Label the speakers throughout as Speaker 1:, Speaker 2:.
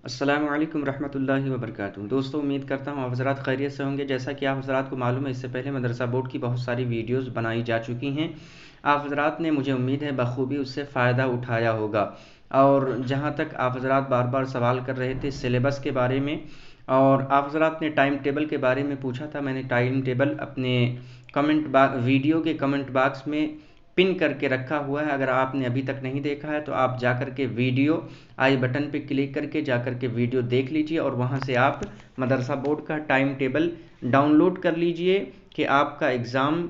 Speaker 1: अस्सलामु अलैकुम रहमतुल्लाहि व बरकातुहू। दोस्तों, उम्मीद करता हूँ आप हज़रात खैरियत से होंगे। जैसा कि आप हज़रात को मालूम है, इससे पहले मदरसा बोर्ड की बहुत सारी वीडियोस बनाई जा चुकी हैं। आप हज़रात ने, मुझे उम्मीद है, बखूबी उससे फ़ायदा उठाया होगा। और जहाँ तक आप हज़रात बार बार सवाल कर रहे थे सिलेबस के बारे में, और आप हज़रात ने टाइम टेबल के बारे में पूछा था, मैंने टाइम टेबल अपने वीडियो के कमेंट बॉक्स में पिन करके रखा हुआ है। अगर आपने अभी तक नहीं देखा है तो आप जा कर के वीडियो आई बटन पे क्लिक करके जा कर के वीडियो देख लीजिए, और वहाँ से आप मदरसा बोर्ड का टाइम टेबल डाउनलोड कर लीजिए कि आपका एग्ज़ाम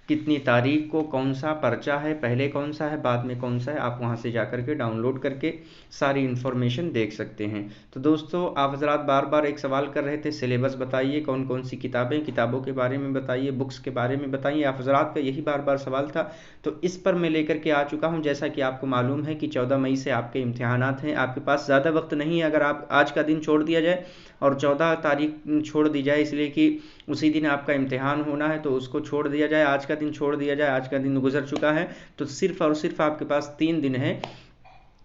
Speaker 1: कितनी तारीख को, कौन सा पर्चा है, पहले कौन सा है, बाद में कौन सा है। आप वहाँ से जा कर के डाउनलोड करके सारी इन्फॉर्मेशन देख सकते हैं। तो दोस्तों, आप हज़रात बार बार एक सवाल कर रहे थे, सिलेबस बताइए, कौन कौन सी किताबें, किताबों के बारे में बताइए, बुक्स के बारे में बताइए। आप हज़रात का यही बार बार सवाल था, तो इस पर मैं लेकर के आ चुका हूँ। जैसा कि आपको मालूम है कि 14 मई से आपके इम्तिहानात हैं। आपके पास ज़्यादा वक्त नहीं है। अगर आप आज का दिन छोड़ दिया जाए और 14 तारीख छोड़ दी जाए, इसलिए कि उसी दिन आपका इम्तिहान होना है, तो उसको छोड़ दिया जाए, आज का दिन छोड़ दिया जाए, आज का दिन गुजर चुका है, तो सिर्फ़ और सिर्फ आपके पास 3 दिन है।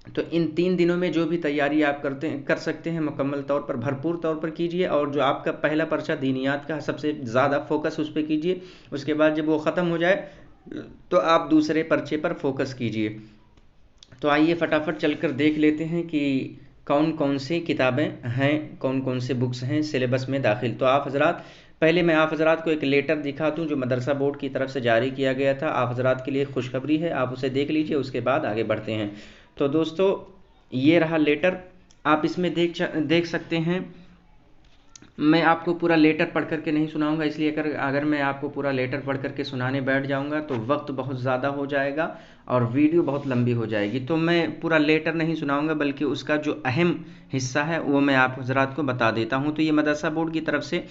Speaker 1: तो इन 3 दिनों में जो भी तैयारी आप कर सकते हैं, मुकम्मल तौर पर, भरपूर तौर पर कीजिए। और जो आपका पहला पर्चा दीनियात का, सबसे ज़्यादा फोकस उस पर कीजिए। उसके बाद जब वो ख़त्म हो जाए तो आप दूसरे पर्चे पर फोकस कीजिए। तो आइए फटाफट चलकर देख लेते हैं कि कौन कौन सी किताबें हैं, कौन कौन से बुक्स हैं सिलेबस में दाखिल। तो आप हज़रात, पहले मैं आप हज़रात को एक लेटर दिखा दूं जो मदरसा बोर्ड की तरफ से जारी किया गया था। आप हज़रात के लिए खुशखबरी है, आप उसे देख लीजिए, उसके बाद आगे बढ़ते हैं। तो दोस्तों, ये रहा लेटर। आप इसमें देख सकते हैं। मैं आपको पूरा लेटर पढ़ करके नहीं सुनाऊंगा, इसलिए अगर मैं आपको पूरा लेटर पढ़ करके सुनाने बैठ जाऊंगा तो वक्त बहुत ज़्यादा हो जाएगा और वीडियो बहुत लंबी हो जाएगी। तो मैं पूरा लेटर नहीं सुनाऊंगा, बल्कि उसका जो अहम हिस्सा है वो मैं आप हज़रात को बता देता हूं। तो ये मदरसा बोर्ड की तरफ से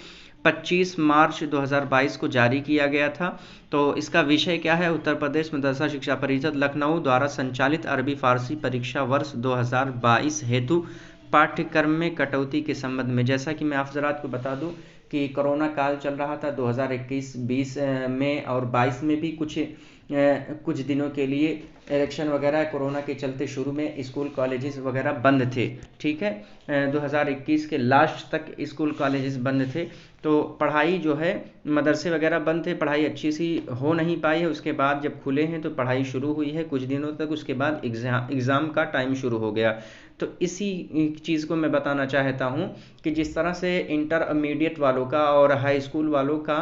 Speaker 1: 25 मार्च 2022 को जारी किया गया था। तो इसका विषय क्या है? उत्तर प्रदेश मदरसा शिक्षा परिषद लखनऊ द्वारा संचालित अरबी फ़ारसी परीक्षा वर्ष 2022 हेतु पाठ्यक्रम में कटौती के संबंध में। जैसा कि मैं आप हज़रात को बता दूं कि कोरोना काल चल रहा था 2021-20 में, और 22 में भी कुछ दिनों के लिए इलेक्शन वगैरह कोरोना के चलते शुरू में स्कूल कॉलेजेस वगैरह बंद थे। ठीक है, 2021 के लास्ट तक स्कूल कॉलेजेस बंद थे। तो पढ़ाई जो है, मदरसे वगैरह बंद थे, पढ़ाई अच्छी सी हो नहीं पाई है। उसके बाद जब खुले हैं तो पढ़ाई शुरू हुई है कुछ दिनों तक, उसके बाद एग्ज़ाम का टाइम शुरू हो गया। तो इसी चीज़ को मैं बताना चाहता हूँ कि जिस तरह से इंटरमीडिएट वालों का और हाई स्कूल वालों का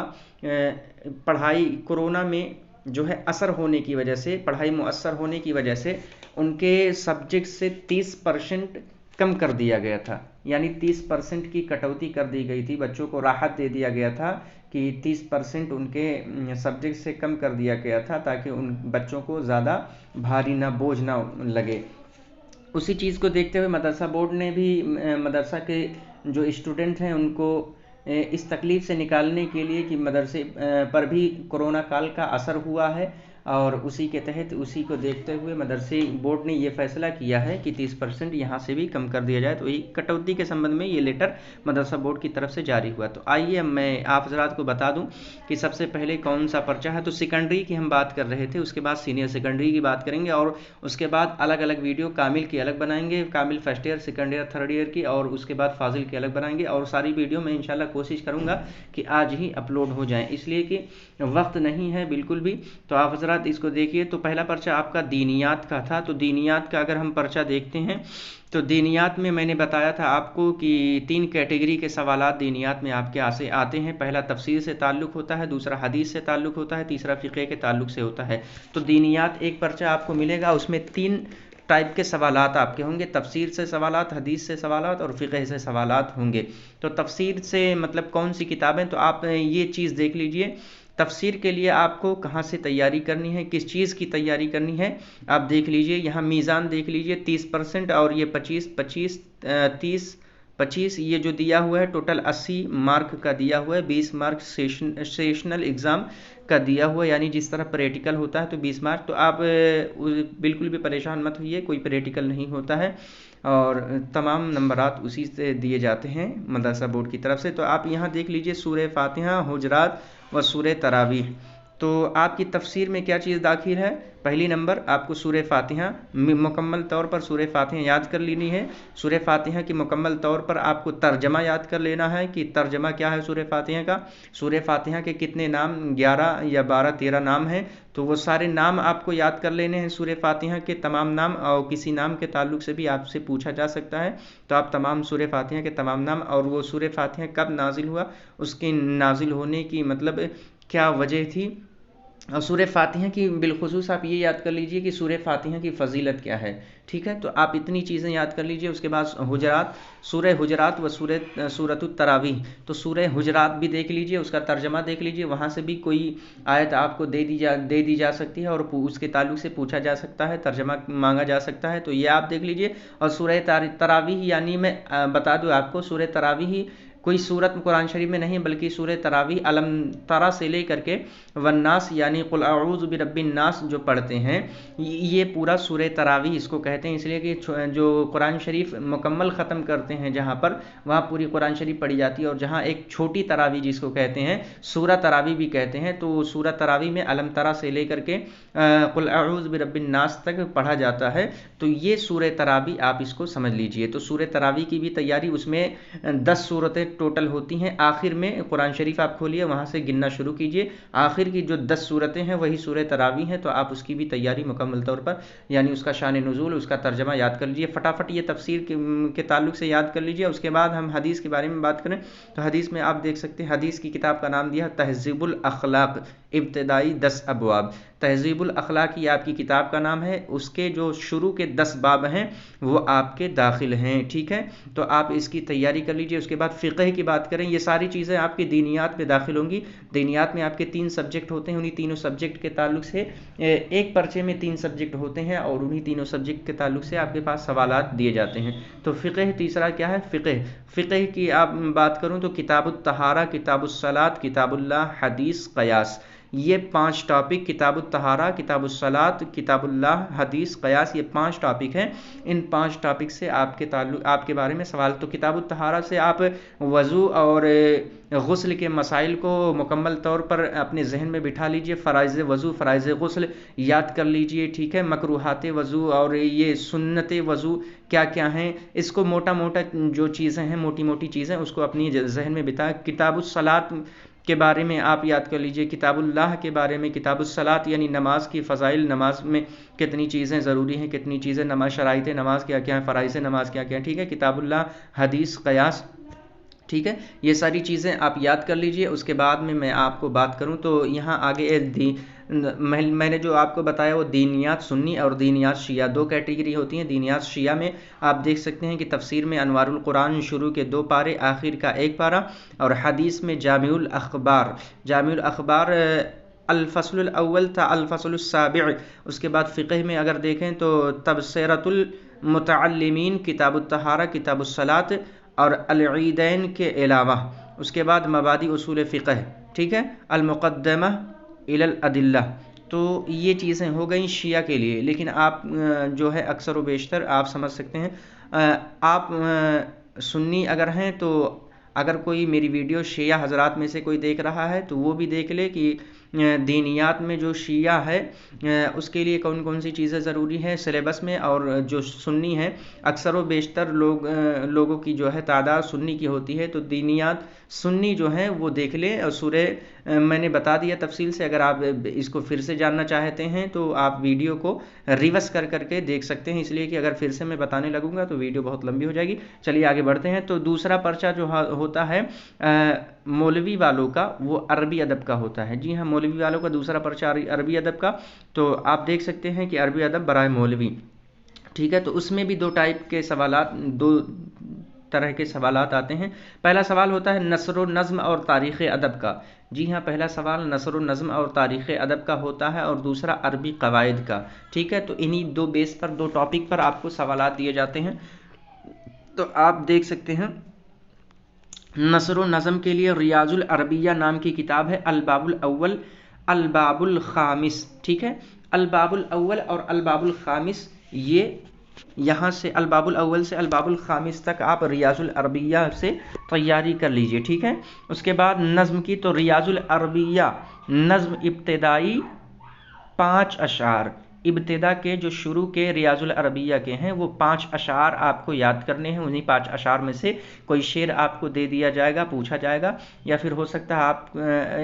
Speaker 1: पढ़ाई कोरोना में जो है असर होने की वजह से, पढ़ाई मुअस्सर होने की वजह से उनके सब्जेक्ट से 30% कम कर दिया गया था। यानी 30% की कटौती कर दी गई थी, बच्चों को राहत दे दिया गया था कि 30% उनके सब्जेक्ट से कम कर दिया गया था, ताकि उन बच्चों को ज़्यादा भारी ना, बोझ ना लगे। उसी चीज़ को देखते हुए मदरसा बोर्ड ने भी मदरसा के जो स्टूडेंट हैं उनको इस तकलीफ़ से निकालने के लिए कि मदरसे पर भी कोरोना काल का असर हुआ है, और उसी के तहत, उसी को देखते हुए मदरसे बोर्ड ने ये फैसला किया है कि 30% यहाँ से भी कम कर दिया जाए। तो ये कटौती के संबंध में ये लेटर मदरसा बोर्ड की तरफ से जारी हुआ। तो आइए मैं आप हज़रात को बता दूं कि सबसे पहले कौन सा पर्चा है। तो सेकेंडरी की हम बात कर रहे थे, उसके बाद सीनियर सेकेंडरी की बात करेंगे, और उसके बाद अलग अलग वीडियो कामिल की अलग बनाएंगे, कामिल first year, second year, third year की, और उसके बाद फाजिल की अलग बनाएंगे। और सारी वीडियो मैं इंशाल्लाह कोशिश करूँगा कि आज ही अपलोड हो जाएँ, इसलिए कि वक्त नहीं है बिल्कुल भी। तो आप हज़रात इसको देखिए। तो पहला पर्चा आपका दीनियात का था। तो दीनियात का अगर हम पर्चा देखते हैं तो दीनियात में मैंने बताया था आपको कि 3 कैटेगरी के सवालात दीनियात में आपके आते हैं। पहला तफसीर से ताल्लुक़ होता है, दूसरा हदीस से ताल्लुक़ होता है, तीसरा फ़िक़ह के ताल्लुक़ से होता है। तो दीनियात एक पर्चा आपको मिलेगा, उसमें 3 टाइप के सवालात आपके होंगे। तफसीर से सवालात, हदीस से सवालात और फ़िक़ह से सवालात होंगे। तो तफसीर से मतलब कौन सी किताबें, तो आप ये चीज़ देख लीजिए। तफसीर के लिए आपको कहाँ से तैयारी करनी है, किस चीज़ की तैयारी करनी है, आप देख लीजिए। यहाँ मीज़ान देख लीजिए, 30%, और ये 25 ये जो दिया हुआ है टोटल 80 मार्क का दिया हुआ है। 20 मार्क सेशनल एग्ज़ाम का दिया हुआ है, यानी जिस तरह प्रैक्टिकल होता है तो 20 मार्क। तो आप बिल्कुल भी परेशान मत होइए, कोई प्रैक्टिकल नहीं होता है, और तमाम नंबरात उसी से दिए जाते हैं मदरसा बोर्ड की तरफ से। तो आप यहाँ देख लीजिए, सूरह फातिहा, हुजरात व सूरह तरावीह। तो आपकी तफसीर में क्या चीज़ दाखिल है? पहली नंबर आपको सूरह फातिहा मुकम्मल तौर पर सूरह फातिहा याद कर लेनी है। सूरह फातिहा की मुकम्मल तौर पर आपको तर्जमा याद कर लेना है कि तर्जमा क्या है सूरह फातिहा का। सूरह फातिहा के कितने नाम, 11 या 12 13 नाम हैं, तो वो सारे नाम आपको याद कर लेने हैं सूरह फातिहा के तमाम नाम। और किसी नाम के ताल्लुक से भी आपसे पूछा जा सकता है, तो आप तमाम सूरह फातिहा के तमाम नाम और वो सूरह फातिहा कब नाजिल हुआ, उसके नाजिल होने की मतलब क्या वजह थी। और सूरह फातिहा की बिलखुसूस आप ये याद कर लीजिए कि सूरह फातिहा की फ़जीलत क्या है। ठीक है, तो आप इतनी चीज़ें याद कर लीजिए। उसके बाद हुजरात, सूरह हुजरात व सूरतुत तरावीह, तो सूरह हुजरात भी देख लीजिए, उसका तर्जमा देख लीजिए, वहाँ से भी कोई आयत आपको दे दी जा सकती है और उसके ताल्लुक से पूछा जा सकता है, तर्जमा मांगा जा सकता है, तो ये आप देख लीजिए। और सूरह तरावीह, यानी मैं बता दूँ आपको, सूरह तरावीह कोई सूरत कुरान शरीफ में नहीं, बल्कि सूरह तरावीह अलम तरा से लेकर के वन्नास यानी कुल अऊज़ु बिरब्बिन नास जो पढ़ते हैं, ये पूरा सूरह तरावीह इसको कहते हैं। इसलिए कि जो कुरान शरीफ मुकम्मल ख़त्म करते हैं जहाँ पर, वहाँ पूरी कुरान शरीफ पढ़ी जाती है। और जहाँ एक छोटी तरावीह जिसको कहते हैं, सूरह तरावीह भी कहते हैं, तो सूरह तरावीह में अलम तरा से लेकर के कुल अऊज़ु बिरब्बिन नास तक पढ़ा जाता है। तो ये सूरह तरावीह आप इसको समझ लीजिए। तो सूरह तरावीह की भी तैयारी, उसमें 10 सूरतें टोटल होती हैं। आखिर में कुरान शरीफ आप खोलिए, वहाँ से गिनना शुरू कीजिए, आखिर की जो 10 सूरतें हैं वही सूरह तरावीह हैं। तो आप उसकी भी तैयारी मुकम्मल तौर पर, यानी उसका शान नुज़ूल, उसका तर्जमा याद कर लीजिए। फटाफट ये तफसीर के ताल्लुक से याद कर लीजिए। उसके बाद हम हदीस के बारे में बात करें, तो हदीस में आप देख सकते हैं, हदीस की किताब का नाम दिया तहज़ीबुल अखलाक, इब्तिदाई 10 अबवाब। तहज़ीबुल अखलाक ये आपकी किताब का नाम है, उसके जो शुरू के 10 बाब हैं वो आपके दाखिल हैं। ठीक है, तो आप इसकी तैयारी कर लीजिए। उसके बाद फ़िक़्ह की बात करें, ये सारी चीज़ें आपकी दीनियात में दाखिल होंगी। दीनियात में आपके 3 सब्जेक्ट होते हैं, उन्हीं तीनों सब्जेक्ट के ताल्लुक से एक पर्चे में 3 सब्जेक्ट होते हैं और उन्हीं तीनों सब्जेक्ट के ताल्लुक से आपके पास सवालात दिए जाते हैं। तो फ़िक़्ह तीसरा क्या है, फ़िक़्ह की आप बात करूँ तो किताबुत तहारा, किताबुस सलात, किताबुल्लाह, हदीस, क़यास, ये 5 टॉपिक, किताबुत तहारा, किताबुस सलात, किताबुल्लाह, हदीस, क़यास, ये 5 टॉपिक हैं। इन 5 टॉपिक से आपके बारे में सवाल। तो किताबुत तहारा से आप वज़ू और गुस्ल के मसाइल को मुकम्मल तौर पर अपने जहन में बिठा लीजिए। फ़राइज़ वज़ू, फ़राइज़ गुस्ल याद कर लीजिए। ठीक है, मकरूहात वज़ू और ये सुन्नत वज़ू क्या क्या हैं, इसको मोटा मोटा जो चीज़ें हैं, मोटी मोटी चीज़ें, उसको अपनी जहन में बिठा। किताबुस सलात के बारे में आप याद कर लीजिए, किताबुल्लाह के बारे में, किताबुस सलात यानी नमाज की फ़ज़ाइल, नमाज में कितनी चीज़ें ज़रूरी हैं, कितनी चीज़ें नमाज, शराइत नमाज क्या क्या है, फ़राइज़ नमाज क्या क्या है। ठीक है, किताबुल्लाह, हदीस, क़यास, ठीक है, ये सारी चीज़ें आप याद कर लीजिए। उसके बाद में मैं आपको बात करूं तो यहाँ आगे मैंने जो आपको बताया वो दीनियात सुन्नी और दीनियात शिया 2 कैटेगरी होती हैं। दीनियात शिया में आप देख सकते हैं कि तफसीर में अनवारुल कुरान शुरू के 2 पारे, आखिर का 1 पारा, और हदीस में जामिउल अखबार अल-फ़स्लुल अव्वल था, अल-फ़स्लुस साबिअ। उसके बाद फ़िक़्ह में अगर देखें तो तबसिरतुल मुतअल्लिमीन, किताबुत तहारा, किताबुस सलात और अल-ईदैन के अलावा। उसके बाद मबादी उसूल फ़िक़्ह, ठीक है, अल-मुक़द्दमा इलल अदिल्ला। तो ये चीज़ें हो गई शिया के लिए। लेकिन आप जो है अक्सर व बेशतर आप समझ सकते हैं, आप सुन्नी अगर हैं तो अगर कोई मेरी वीडियो शिया हज़रात में से कोई देख रहा है तो वो भी देख ले कि दीनियात में जो शिया है उसके लिए कौन कौन सी चीज़ें ज़रूरी हैं सिलेबस में। और जो सुन्नी है, अक्सर व बेशतर लोगों की जो है तादाद सुन्नी की होती है, तो दीनियात सुन्नी जो है वो देख ले। और सूरह मैंने बता दिया तफसील से, अगर आप इसको फिर से जानना चाहते हैं तो आप वीडियो को रिवर्स करके देख सकते हैं, इसलिए कि अगर फिर से मैं बताने लगूंगा तो वीडियो बहुत लंबी हो जाएगी। चलिए आगे बढ़ते हैं। तो दूसरा पर्चा जो होता है मौलवी वालों का, वो अरबी अदब का होता है। जी हाँ, मौलवी वालों का दूसरा पर्चा अरबी अदब का। तो आप देख सकते हैं कि अरबी अदब बराए मौलवी, ठीक है। तो उसमें भी 2 टाइप के सवालात, 2 तरह के सवालात आते हैं। पहला सवाल होता है नसर व नज़्म और तारीख़ अदब का। जी हाँ, पहला सवाल नसर व नज़्म और तारीख़ अदब का होता है और दूसरा अरबी क़वाइद का, ठीक है। तो इन्हीं 2 बेस पर, 2 टॉपिक पर आपको सवालात दिए जाते हैं। तो आप देख सकते हैं नसर व नज़्म के लिए रियाजुल अरबिया नाम की किताब है, अलबाबुल अव्वल, अलबाबुल ख़ामिस, ठीक है। अलबाबुल अव्वल और अलबाबुल ख़ामिस, ये यहाँ से अलबाबुल अव्वल से अलबाबुल ख़ामिस तक आप रियाजुल अरबिया से तैयारी कर लीजिए, ठीक है। उसके बाद नज़्म की, तो रियाजुल अरबिया नज़्म इब्तिदाई 5 अशार, ابتدا کے جو شروع کے ریاض العربیہ کے ہیں وہ 5 اشعار آپ کو یاد کرنے ہیں. انہی 5 اشعار میں سے کوئی شعر آپ کو دے دیا جائے گا, پوچھا جائے گا, یا پھر ہو سکتا ہے آپ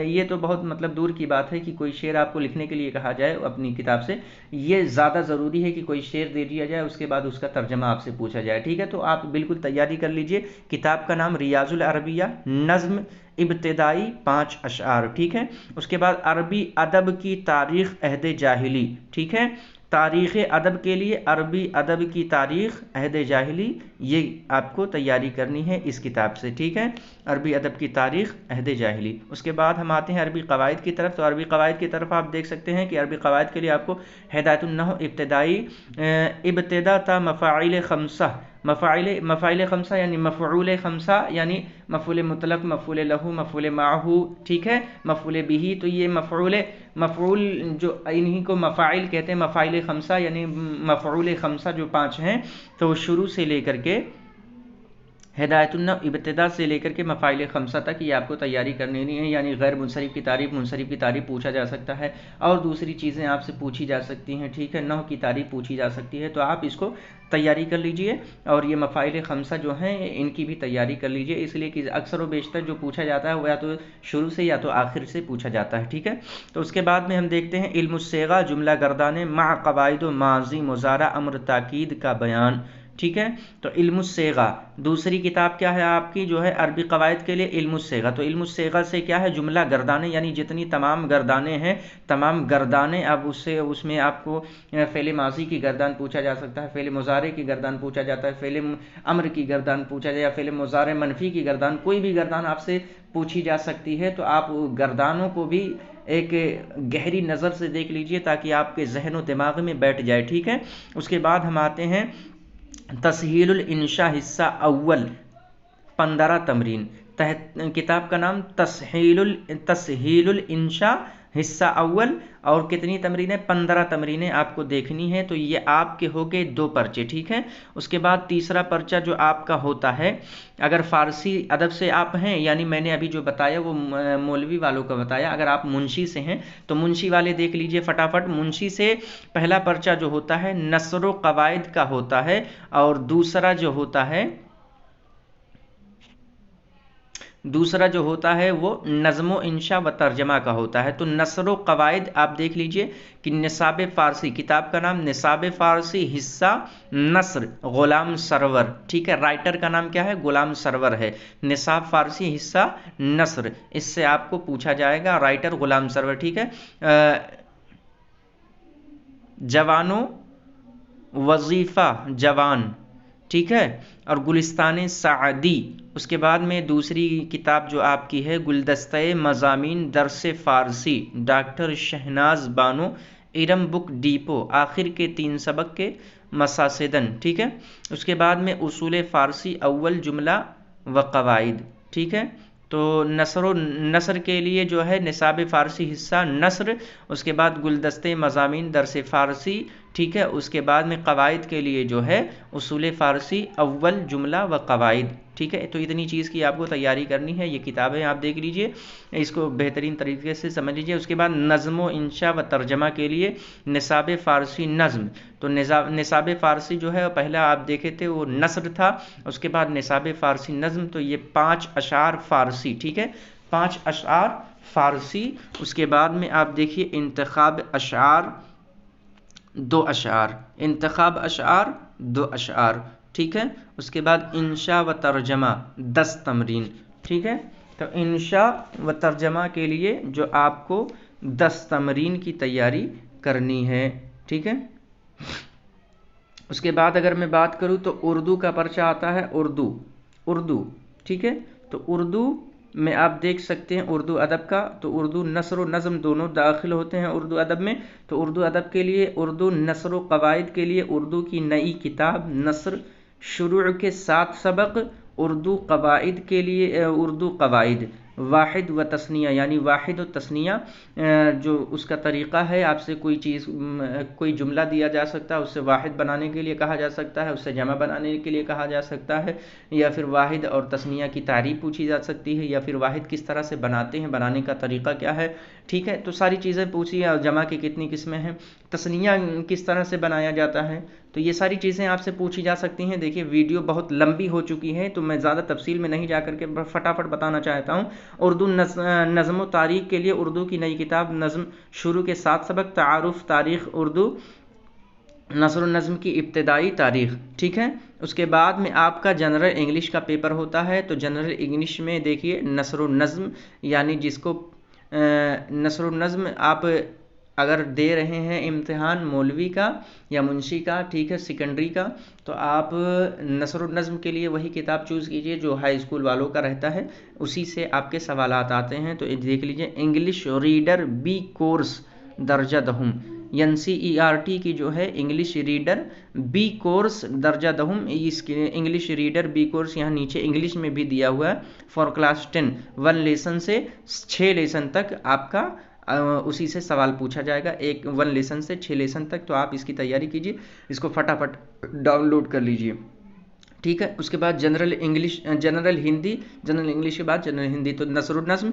Speaker 1: یہ تو بہت مطلب دور کی بات ہے کہ کوئی شعر آپ کو لکھنے کے لیے کہا جائے اپنی کتاب سے. یہ زیادہ ضروری ہے کہ کوئی شعر دے دیا جائے, اس کے بعد اس کا ترجمہ آپ سے پوچھا جائے. ٹھیک ہے, تو آپ بالکل تیاری کر لیجئے. کتاب کا نام ریاض العربیہ, نظم ابتدائی 5 اشعار. ٹھیک ہے, اس کے بعد عربی ادب کی تاریخ عہد جاہلی. ٹھیک ہے, تاریخ ادب کے لیے عربی ادب کی تاریخ عہد جاہلی, یہ آپ کو تیاری کرنی ہے اس کتاب سے. ٹھیک ہے, عربی ادب کی تاریخ عہد جاہلی. اس کے بعد ہم آتے ہیں عربی قواعد کی طرف. تو عربی قواعد کی طرف آپ دیکھ سکتے ہیں کہ عربی قواعد کے لیے آپ کو ہدایت النحو ابتدائی ابتدا تا مفاعل خمسہ, مفاعل خمسہ یعنی مفعول خمسہ, یعنی مفعول مطلق, مفعول لہو, مفعول معہو. ٹھیک ہے, مفعول بہی. تو یہ مفعول جو انہی کو مفاعل کہتے ہیں, مفاعل خمسہ یعنی مفعول خمسہ جو 5 ہیں, تو شروع سے لے کر کے ہدایت النحو ابتدا سے لے کر کے مفاعل خمسہ تک یہ آپ کو تیاری کرنی ہے. یعنی غیر منصرف کی تعریف, منصرف کی تعریف پوچھا جا سکتا ہے, اور دوسری چیزیں آپ سے پوچھی جا سکتی ہیں. ٹھیک ہے, نحو کی تعریف پوچھی جا سکتی ہے. تو آپ اس کو تیاری کر لیجئے, اور یہ مفاعل خمسہ جو ہیں ان کی بھی تیاری کر لیجئے, اس لیے کہ اکثر و بیشتر جو پوچھا جاتا ہے وہ یا تو شروع سے یا تو آخر سے پوچھا جاتا ہے. ٹھیک ہے, تو اس کے بعد میں ہم دیکھتے ہیں علم الصیغہ, جملہ گردانے مع قواعد و ماضی مضارع امر تاکید کا بیان. ٹھیک ہے, تو علم الصیغہ دوسری کتاب کیا ہے آپ کی, جو ہے عربی قواعد کے لیے علم الصیغہ. تو علم الصیغہ سے کیا ہے, جملہ گردانے, یعنی جتنی تمام گردانے ہیں, تمام گردانے. اب اس میں آپ کو فعل ماضی کی گردان پوچھا جا سکتا ہے, فعل مضارع کی گردان پوچھا جاتا ہے, فعل امر کی گردان پوچھا جائے, یا فعل مضارع منفی کی گردان, کوئی بھی گردان آپ سے پوچھی جا سکتی ہے. تو آپ گردانوں کو بھی ایک گہری نظر سے دیکھ لیجئے تاکہ آپ کے ذہن و دماغ میں بیٹھ جائے. ٹھیک ہے, اس کے بعد ہم آتے ہیں تسہیل الانشاء حصہ اول 15 تمرین. کتاب کا نام تسہیل الانشاء حصہ اول, اور کتنی تمرینیں, 15 تمرینیں آپ کو دیکھنی ہے. تو یہ آپ کے ہو گئے 2 پرچے. ٹھیک ہے, اس کے بعد تیسرا پرچہ جو آپ کا ہوتا ہے, اگر فارسی ادب سے آپ ہیں, یعنی میں نے ابھی جو بتایا وہ مولوی والوں کا بتایا, اگر آپ منشی سے ہیں تو منشی والے دیکھ لیجئے فٹافٹ. منشی سے پہلا پرچہ جو ہوتا ہے نثر و قواعد کا ہوتا ہے, اور دوسرا جو ہوتا ہے وہ نظم و انشاء و ترجمہ کا ہوتا ہے. تو نثر و قواعد آپ دیکھ لیجئے کہ نصاب فارسی, کتاب کا نام نصاب فارسی حصہ نثر غلام سرور. ٹھیک ہے, رائٹر کا نام کیا ہے, غلام سرور ہے. نصاب فارسی حصہ نثر, اس سے آپ کو پوچھا جائے گا, رائٹر غلام سرور. ٹھیک ہے, جوانوں وظیفہ جوان. ٹھیک ہے, اور گلستان سعدی. اس کے بعد میں دوسری کتاب جو آپ کی ہے گلدستہ مضامین درس فارسی, doctor Shahnaz Bano, Iram book depot, آخر کے 3 سبق کے مساسدن. ٹھیک ہے, اس کے بعد میں اصول فارسی اول جملہ و قواعد. ٹھیک ہے, تو نثر کے لیے جو ہے نصاب فارسی حصہ نثر, اس کے بعد گلدستے مضامین درس فارسی. ٹھیک ہے, اس کے بعد میں قواعد کے لیے جو ہے اصول فارسی اول جملہ و قواعد. ٹھیک ہے, تو اتنی چیز کی آپ کو تیاری کرنی ہے. یہ کتابیں آپ دیکھ لیجئے, اس کو بہترین طریقے سے سمجھ لیجئے. اس کے بعد نظم و انشاء و ترجمہ کے لیے نصاب فارسی نظم. تو نصاب فارسی جو ہے پہلا آپ دیکھے تھے وہ نثر تھا, اس کے بعد نصاب فارسی نظم. تو یہ 5 اشعار فارسی. ٹھیک ہے, 5 اشعار فارسی. اس کے بعد میں آپ دیکھیے انتخاب اشعار 2 اشعار, انتخاب اشعار 2 اشعار. ٹھیک ہے, اس کے بعد انشاء و ترجمہ 10 تمرین. ٹھیک ہے, تو انشاء و ترجمہ کے لیے جو آپ کو 10 تمرین کی تیاری کرنی ہے. ٹھیک ہے, اس کے بعد اگر میں بات کروں تو اردو کا پرچہ آتا ہے, اردو. ٹھیک ہے, تو اردو میں آپ دیکھ سکتے ہیں اردو ادب کا, تو اردو نثر و نظم دونوں داخل ہوتے ہیں اردو ادب میں. تو اردو ادب کے لیے اردو نثر و قواعد کے لیے اردو کی نئی کتاب نثر شروع کے 7 سبق, اردو قواعد کے لیے اردو قواعد واحد و تثنیہ یعنی واحد و تثنیہ جو اس کا طریقہ ہے، آپ سے کوئی چیز کوئی جملہ دیا جا سکتا ہے، اس سے واحد بنانے کے لیے کہا جا سکتا ہے، اس سے جمع بنانے کے لیے کہا جا سکتا ہے، یا پھر واحد اور تثنیہ کی تعریف پوچھی جا سکتی ہے، یا پھر واحد کس طرح سے بناتے ہیں، بنانے کا طریقہ کیا ہے، ٹھیک ہے، تو ساری چیزیں پوچھی. اور جمع کی کتنی قسمیں ہیں، تثنیہ کس طرح سے بنایا جاتا ہے، تو یہ ساری چیزیں آپ سے پوچھی جا سکتی ہیں. دیکھیے ویڈیو بہت لمبی ہو چکی ہے تو میں زیادہ تفصیل میں نہیں جا کر کے فٹافٹ بتانا چاہتا ہوں. اردو نظم و تاریخ کے لیے اردو کی نئی کتاب نظم شروع کے 7 سبق، تعارف، تاریخ اردو، نثر و نظم کی ابتدائی تاریخ، ٹھیک ہے. اس کے بعد میں آپ کا جنرل انگلش کا پیپر ہوتا ہے. تو جنرل انگلش میں دیکھیے نثر و نظم یعنی جس کو نثر و نظم آپ اگر دے رہے ہیں امتحان مولوی کا یا منشی کا، ٹھیک ہے، سیکنڈری کا، تو آپ نثر و نظم کے لیے وہی کتاب چوز کیجئے جو ہائی اسکول والوں کا رہتا ہے، اسی سے آپ کے سوالات آتے ہیں. تو دیکھ لیجئے انگلش ریڈر بی کورس درجہ دہم، NCERT کی جو ہے انگلش ریڈر بی کورس درجہ دہم، اس کے انگلش ریڈر بی کورس یہاں نیچے انگلش میں بھی دیا ہوا ہے، فار کلاس 10، 1 لیسن سے 6 لیسن تک آپ کا اسی سے سوال پوچھا جائے گا، 1 لیسن سے 6 لیسن تک. تو آپ اس کی تیاری کیجیے، اس کو فٹافٹ ڈاؤن لوڈ کر لیجیے، ٹھیک ہے. اس کے بعد general English, general Hindi, general English کے بعد جنرل ہندی. تو نثر النظم،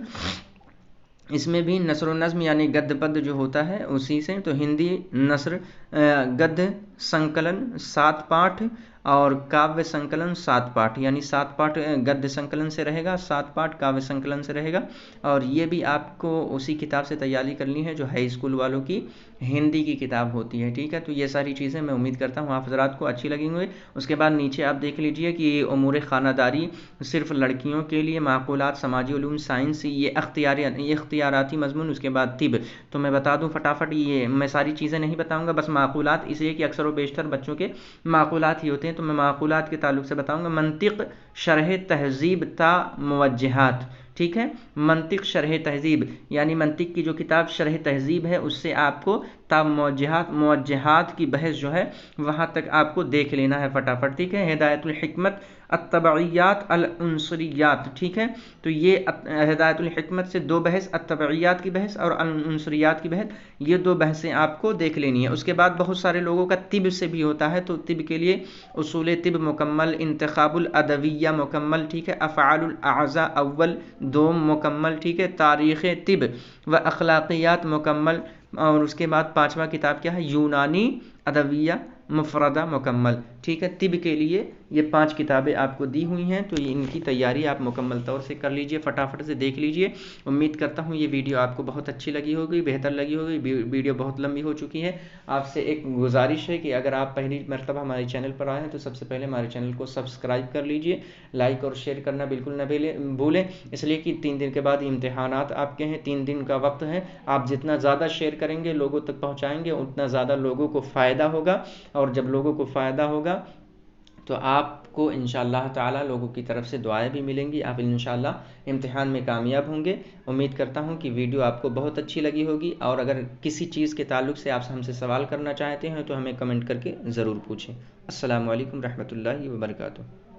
Speaker 1: اس میں بھی نثر و نظم یعنی گد پد جو ہوتا ہے اسی سے. تو ہندی نثر گد سنکلن 7 پاٹھ اور کاویہ سنکلن 7 پاٹھ، یعنی 7 پاٹھ گد سنکلن سے رہے گا، 7 پاٹھ کاویہ سنکلن سے رہے گا. اور یہ بھی آپ کو اسی کتاب سے تیاری کرنی ہے جو ہائی اسکول والوں کی ہندی کی کتاب ہوتی ہے، ٹھیک ہے. تو یہ ساری چیزیں میں امید کرتا ہوں آپ حضرات کو اچھی لگیں گے. اس کے بعد نیچے آپ دیکھ لیجئے کہ امور خانہ داری صرف لڑکیوں کے لیے، معقولات، سماجی علوم، سائنس، یہ اختیاراتی مضمون. اس کے بعد طب. تو میں بتا دوں فٹافٹ، یہ میں ساری چیزیں نہیں بتاؤں گا، بس معقولات، اس لیے کہ اکثر و بیشتر بچوں کے معقولات ہی ہوتے ہیں، تو میں معقولات کے تعلق سے بتاؤں گا. منطق شرح تہذیب تا موجہات، ٹھیک ہے. منطق شرح تہذیب یعنی منطق کی جو کتاب شرح تہذیب ہے اس سے آپ کو تا موجہات کی بحث جو ہے وہاں تک آپ کو دیکھ لینا ہے فٹافٹ، ٹھیک ہے. ہدایت الحکمت التبعیات العنصریات، ٹھیک ہے. تو یہ ہدایت الحکمت سے 2 بحث، التبعیات کی بحث اور العنصریات کی بحث، یہ 2 بحثیں آپ کو دیکھ لینی ہے. اس کے بعد بہت سارے لوگوں کا طب سے بھی ہوتا ہے، تو طب کے لیے اصول طب مکمل، انتخاب الادویہ مکمل، ٹھیک ہے. افعال الاعضاء اول 2 مکمل، ٹھیک ہے. تاریخ طب و اخلاقیات مکمل. اور اس کے بعد 5واں کتاب کیا ہے، یونانی ادویہ مفردہ مکمل، ٹھیک ہے. طب کے لیے یہ 5 کتابیں آپ کو دی ہوئی ہیں، تو ان کی تیاری آپ مکمل طور سے کر لیجئے، فٹافٹ سے دیکھ لیجئے. امید کرتا ہوں یہ ویڈیو آپ کو بہت اچھی لگی ہوگی، بہتر لگی ہوگی. ویڈیو بہت لمبی ہو چکی ہے. آپ سے ایک گزارش ہے کہ اگر آپ پہلی مرتبہ ہمارے چینل پر آئے ہیں تو سب سے پہلے ہمارے چینل کو سبسکرائب کر لیجئے، لائک اور شیئر کرنا بالکل نہ بھولیں، اس لیے کہ 3 دن کے بعد امتحانات آپ کے ہیں، 3 دن کا وقت ہے. آپ جتنا زیادہ شیئر کریں گے، لوگوں تک پہنچائیں گے، اتنا زیادہ لوگوں کو فائدہ ہوگا. اور جب لوگوں کو فائدہ ہوگا تو آپ کو انشاءاللہ تعالی لوگوں کی طرف سے دعائیں بھی ملیں گی، آپ انشاءاللہ امتحان میں کامیاب ہوں گے. امید کرتا ہوں کہ ویڈیو آپ کو بہت اچھی لگی ہوگی، اور اگر کسی چیز کے تعلق سے آپ ہم سے سوال کرنا چاہتے ہیں تو ہمیں کمنٹ کر کے ضرور پوچھیں. السلام علیکم رحمۃ اللہ وبرکاتہ.